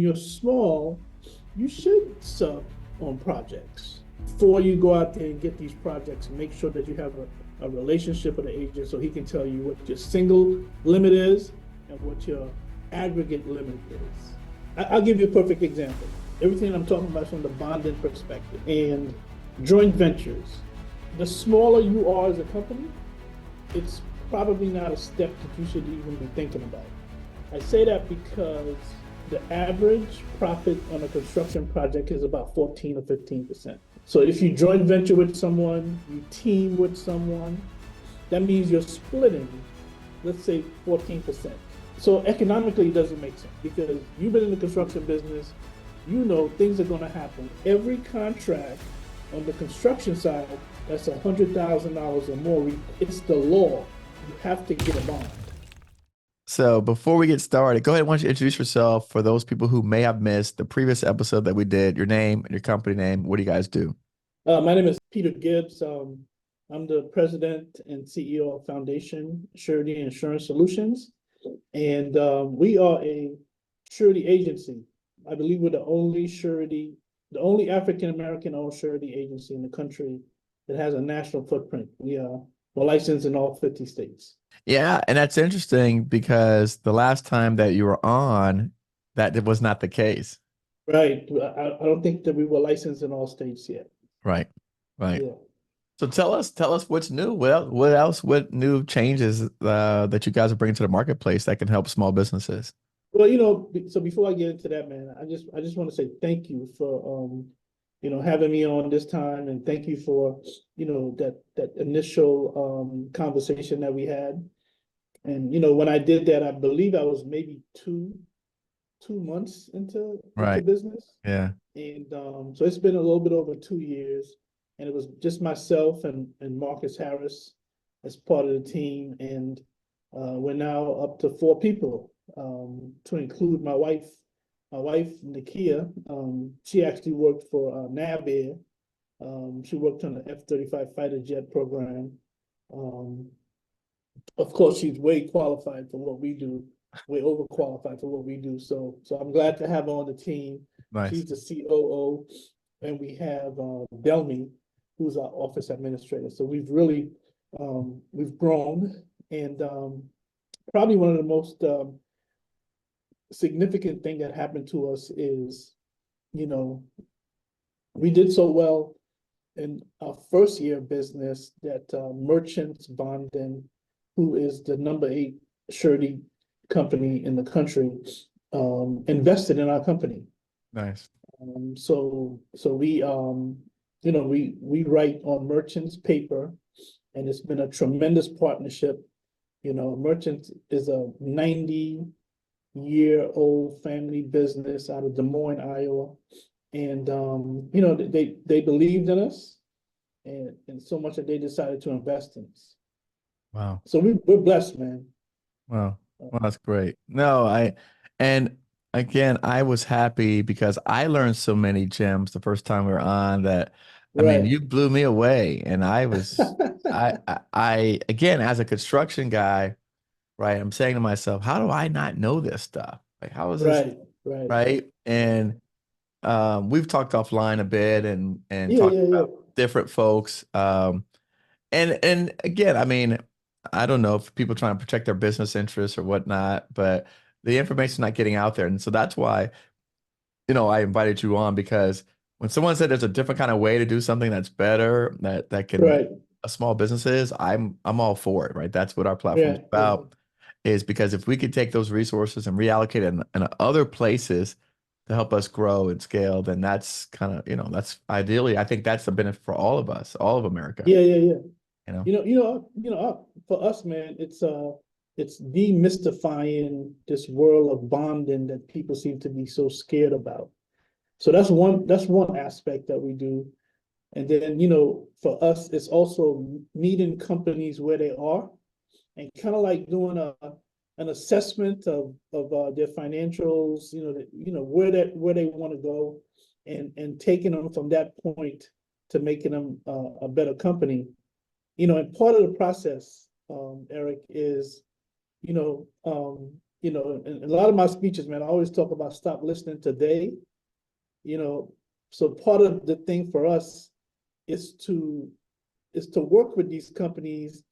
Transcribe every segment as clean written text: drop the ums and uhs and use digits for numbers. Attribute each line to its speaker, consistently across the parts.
Speaker 1: when you're small, you should sub on projects before you go out there and get these projects. Make sure that you have a relationship with the agent so he can tell you what your single limit is and what your aggregate limit is. I'll give you a perfect example. Everything I'm talking about is from the bonding perspective and joint ventures. The smaller you are as a company, it's probably not a step that you should even be thinking about. I say that because the average profit on a construction project is about 14 or 15%. So if you joint venture with someone, you team with someone, that means you're splitting, let's say 14%. So economically, it doesn't make sense because you've been in the construction business, you know things are going to happen. Every contract on the construction side that's $100,000 or more, it's the law. You have to get a bond.
Speaker 2: So before we get started, go ahead. Why don't you introduce yourself for those people who may have missed the previous episode that we did, your name and your company name. What do you guys do?
Speaker 1: My name is Peter Gibbs. I'm the president and CEO of Foundation Surety Insurance Solutions. And we are a surety agency. I believe we're the only African-American owned surety agency in the country that has a national footprint. We're licensed in all 50 states.
Speaker 2: Yeah, and that's interesting because the last time that you were on, that was not the case.
Speaker 1: Right. I don't think that we were licensed in all states yet.
Speaker 2: Right. Right.
Speaker 1: Yeah.
Speaker 2: So tell us what's new. What new changes that you guys are bringing to the marketplace that can help small businesses?
Speaker 1: Well, so before I get into that, man, I just want to say thank you for having me on this time, and thank you for that initial conversation that we had. And when I did that, I believe I was maybe two months into
Speaker 2: Right.
Speaker 1: business.
Speaker 2: Yeah.
Speaker 1: And so it's been a little bit over 2 years, and it was just myself and Marcus Harris as part of the team, and we're now up to 4 people, to include my wife, Nakia. She actually worked for NAVAIR. She worked on the F-35 fighter jet program. Of course, she's way qualified for what we do, way overqualified for what we do. So I'm glad to have her on the team.
Speaker 2: Nice.
Speaker 1: She's the COO, and we have Delmy, who's our office administrator. So we've really we've grown, and probably one of the most significant thing that happened to us is, we did so well in our first year of business that Merchants Bonding, who is the #8 surety company in the country, invested in our company.
Speaker 2: Nice.
Speaker 1: So we we write on Merchants paper, and it's been a tremendous partnership. Merchants is a 90-year-old family business out of Des Moines, Iowa, and they believed in us, and so much that they decided to invest in us.
Speaker 2: Wow.
Speaker 1: So we're blessed, man.
Speaker 2: Wow. Well, that's great. No, and again, I was happy because I learned so many gems the first time we were on that, I mean,
Speaker 1: Right.
Speaker 2: you blew me away. And I again, as a construction guy, right, I'm saying to myself, how do I not know this stuff? Like, how is this,
Speaker 1: Right.
Speaker 2: right? And we've talked offline a bit and
Speaker 1: Yeah,
Speaker 2: talked
Speaker 1: yeah.
Speaker 2: about different folks. And again, I mean, I don't know if people trying to protect their business interests or whatnot, but the information's not getting out there. And so that's why, I invited you on because when someone said there's a different kind of way to do something that's better, that can
Speaker 1: Right.
Speaker 2: a small businesses, I'm all for it, right? That's what our platform is
Speaker 1: Yeah.
Speaker 2: about, is because if we could take those resources and reallocate it in other places to help us grow and scale, then that's kind of, that's ideally, I think that's the benefit for all of us, all of America,
Speaker 1: Yeah.
Speaker 2: you know?
Speaker 1: For us, man, it's demystifying this world of bonding that people seem to be so scared about. So that's one aspect that we do. And then, for us, it's also meeting companies where they are and kind of like doing an assessment of their financials, where they want to go, and taking them from that point to making them a better company. And part of the process, Eric, is in a lot of my speeches, man, I always talk about stop listening to they, so part of the thing for us is to work with these companies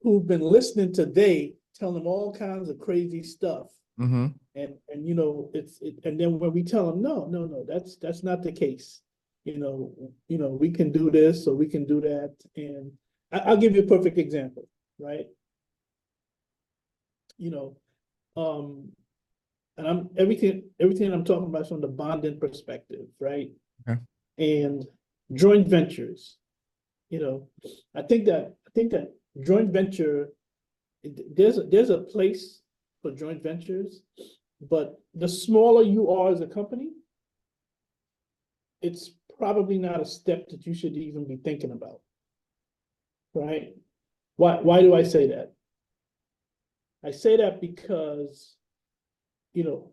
Speaker 1: who've been listening to they tell them all kinds of crazy stuff.
Speaker 2: Mm-hmm.
Speaker 1: And and then when we tell them, no, that's not the case. We can do this or we can do that. And I'll give you a perfect example, right? And I'm everything I'm talking about is from the bonding perspective, right?
Speaker 2: Okay.
Speaker 1: And joint ventures. I think that joint venture, there's a place for joint ventures, but the smaller you are as a company, it's probably not a step that you should even be thinking about, right? Why do I say that? I say that because,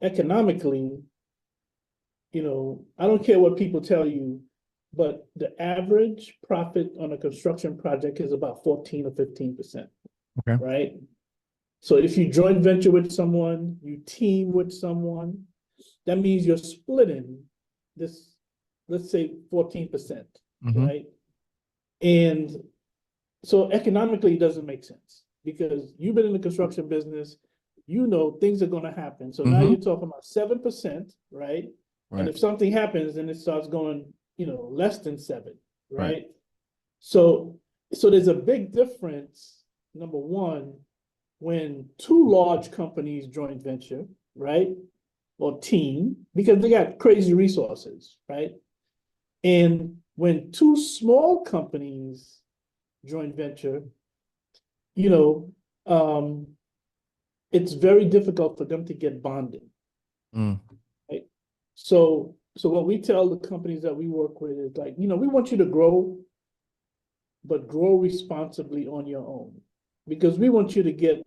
Speaker 1: economically, I don't care what people tell you, but the average profit on a construction project is about 14 or 15%.
Speaker 2: Okay.
Speaker 1: Right? So if you joint venture with someone, you team with someone, that means you're splitting this, let's say 14%, right? And so economically, it doesn't make sense because you've been in the construction business, things are going to happen. So now you're talking about 7%, right? And if something happens, then it starts going, less than 7, right? So there's a big difference, number one, when two large companies joint venture, right? Or team, because they got crazy resources, right? And when two small companies joint venture, it's very difficult for them to get bonded. Right? So what we tell the companies that we work with is like, we want you to grow, but grow responsibly on your own, because we want you to get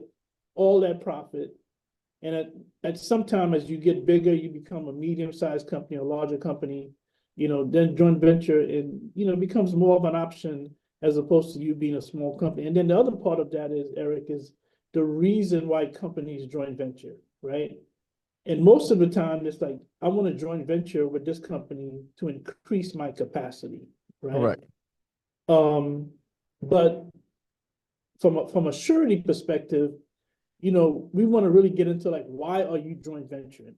Speaker 1: all that profit. And at some time, as you get bigger, you become a medium-sized company, a larger company, then joint venture becomes more of an option as opposed to you being a small company. And then the other part of that is, Eric, is the reason why companies joint venture, right? And most of the time, it's like, I want to joint venture with this company to increase my capacity, right? But from a surety perspective, we want to really get into like, why are you joint venturing?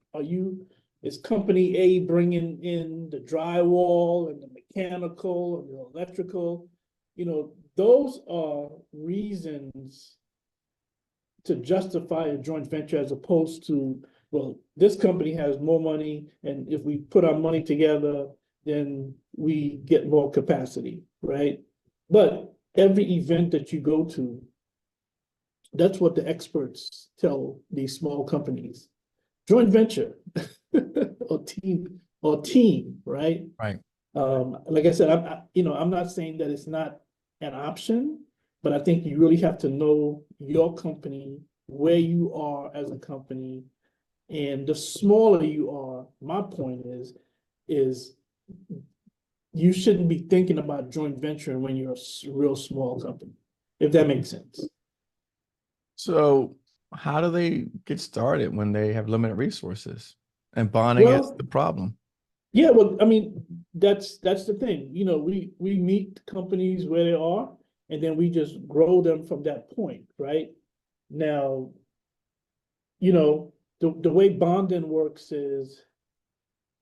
Speaker 1: Is company A bringing in the drywall and the mechanical and the electrical? Those are reasons to justify a joint venture, as opposed to, well, this company has more money, and if we put our money together, then we get more capacity, right? But every event that you go to, that's what the experts tell these small companies: joint venture or team, right?
Speaker 2: Right.
Speaker 1: Like I said, I'm not saying that it's not an option, but I think you really have to know your company, where you are as a company, and the smaller you are, my point is you shouldn't be thinking about joint venture when you're a real small company, if that makes sense.
Speaker 2: So how do they get started when they have limited resources and bonding is the problem?
Speaker 1: Yeah, well, I mean, that's the thing. We meet companies where they are, and then we just grow them from that point, right? Now, the way bonding works is,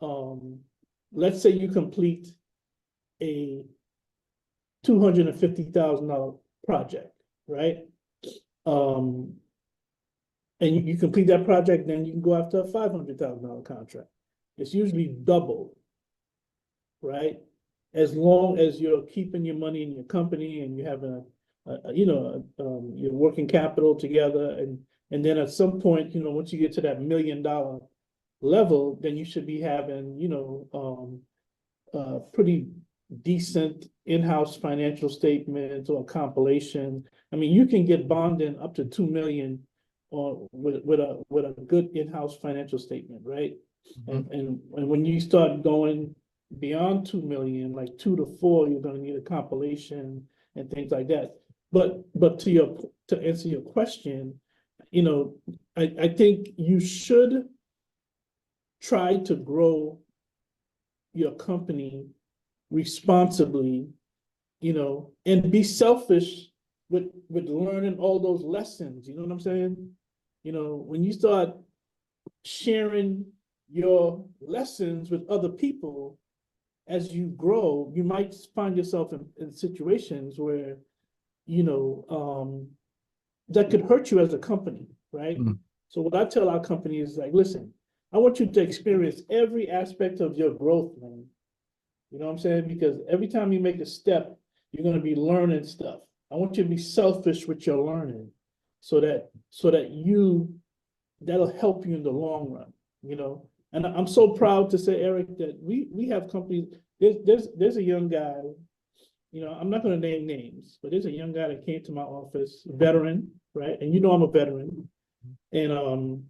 Speaker 1: let's say you complete a $250,000 project, right? And you complete that project, then you can go after a $500,000 contract. It's usually double, right? As long as you're keeping your money in your company and you have your working capital together, and then at some point, once you get to that $1 million level, then you should be having, pretty decent in-house financial statements or compilation. I mean, you can get bonding up to 2 million or with a good in-house financial statement, right? And when you start going beyond 2 million, like 2 to 4, you're going to need a compilation and things like that. But to answer your question, I think you should try to grow your company responsibly, and be selfish with learning all those lessons. You know what I'm saying? When you start sharing your lessons with other people as you grow, you might find yourself in situations where, that could hurt you as a company, right?
Speaker 2: Mm.
Speaker 1: So what I tell our company is like, listen, I want you to experience every aspect of your growth, man. You know what I'm saying? Because every time you make a step, you're going to be learning stuff. I want you to be selfish with your learning so that that'll help you in the long run. And I'm so proud to say, Eric, that we have companies. There's a young guy, I'm not going to name names, but there's a young guy that came to my office, veteran, right? And I'm a veteran. And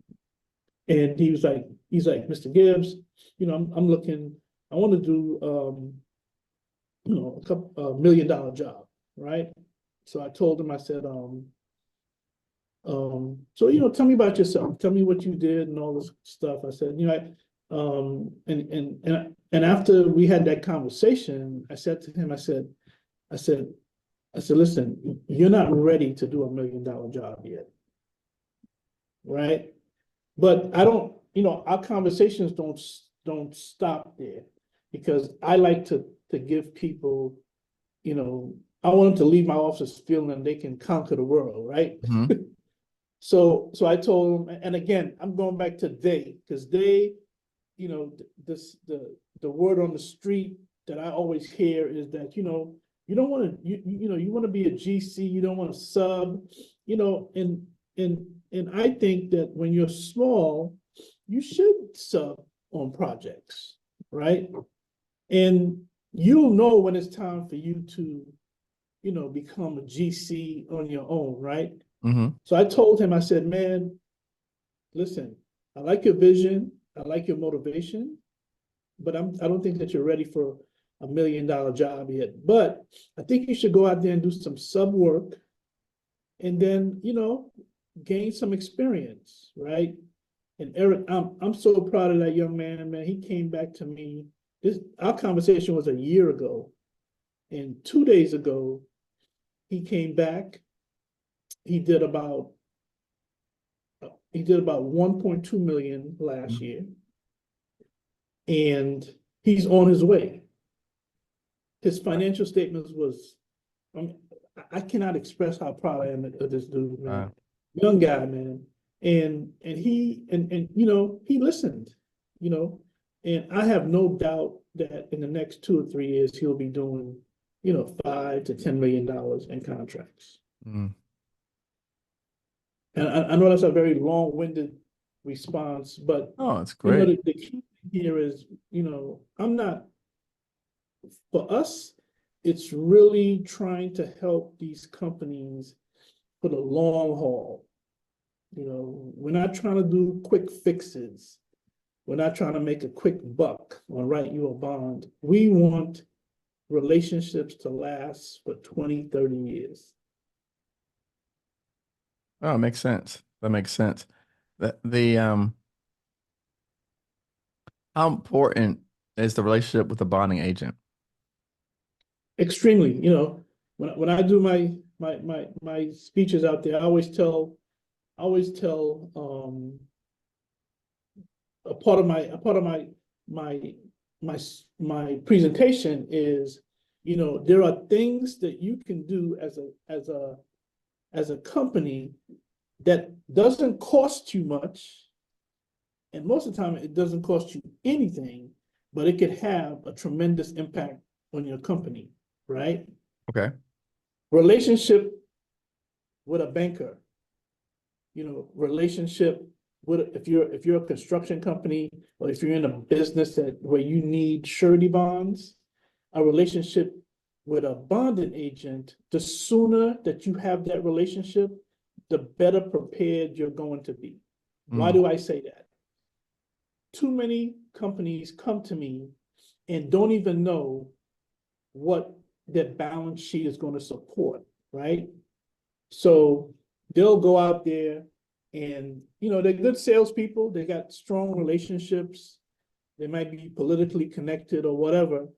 Speaker 1: he's like, Mr. Gibbs, I'm looking, I want to do a couple $1 million job, right? So I told him, I said, so tell me about yourself. Tell me what you did and all this stuff. I said, and after we had that conversation, I said to him, I said, listen, you're not ready to do $1 million job yet, right? But I don't, our conversations don't stop there, because I like to give people, I want them to leave my office feeling they can conquer the world, right?
Speaker 2: Mhm.
Speaker 1: So I told them, and again, I'm going back to they, because they, the word on the street that I always hear is that, you don't want to, you want to be a GC, you don't want to sub, and I think that when you're small, you should sub on projects, right? And you'll know when it's time for you to, become a GC on your own, right?
Speaker 2: Mhm.
Speaker 1: So I told him, I said, man, listen, I like your vision, I like your motivation, but I don't think that you're ready for $1 million job yet. But I think you should go out there and do some sub work, and then, gain some experience, right? And Eric, I'm so proud of that young man, man. He came back to me. Our conversation was a year ago, and 2 days ago, he came back. He did about 1.2 million last
Speaker 2: Mhm.
Speaker 1: year, and he's on his way. His financial statements was, I mean, I cannot express how proud I am of this dude, man. Young guy, man. And he listened, you know, and I have no doubt that in the next 2 or 3 years he'll be doing, $5 to $10 million in contracts.
Speaker 2: Mm.
Speaker 1: And I know that's a very long-winded response, but
Speaker 2: Oh, it's great.
Speaker 1: the key here is, I'm not, for us, it's really trying to help these companies for the long haul. We're not trying to do quick fixes. We're not trying to make a quick buck or write you a bond. We want relationships to last for 20, 30 years.
Speaker 2: Oh, it makes sense. That makes sense. The how important is the relationship with the bonding agent?
Speaker 1: Extremely, when I do my speeches out there, I always tell my my my presentation is, there are things that you can do as a company that doesn't cost you much, and most of the time it doesn't cost you anything, but it could have a tremendous impact on your company, right?
Speaker 2: Okay.
Speaker 1: Relationship with a banker, relationship with, if you're a construction company, or if you're in a business where you need surety bonds, a relationship with a bonding agent, the sooner that you have that relationship, the better prepared you're going to be. Why
Speaker 2: Mm.
Speaker 1: do I say that? Too many companies come to me and don't even know what their balance sheet is going to support, right? So they'll go out there And, they're good salespeople. They got strong relationships. They might be politically connected or whatever.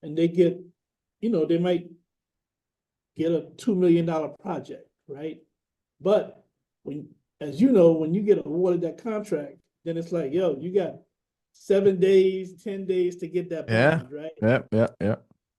Speaker 1: And they get, they might get a $2 million project, right? But when you get awarded that contract, then it's like, yo, you got 7 days, 10 days to get that
Speaker 2: Yeah.
Speaker 1: bond, right?
Speaker 2: Yeah. Yeah. Yeah.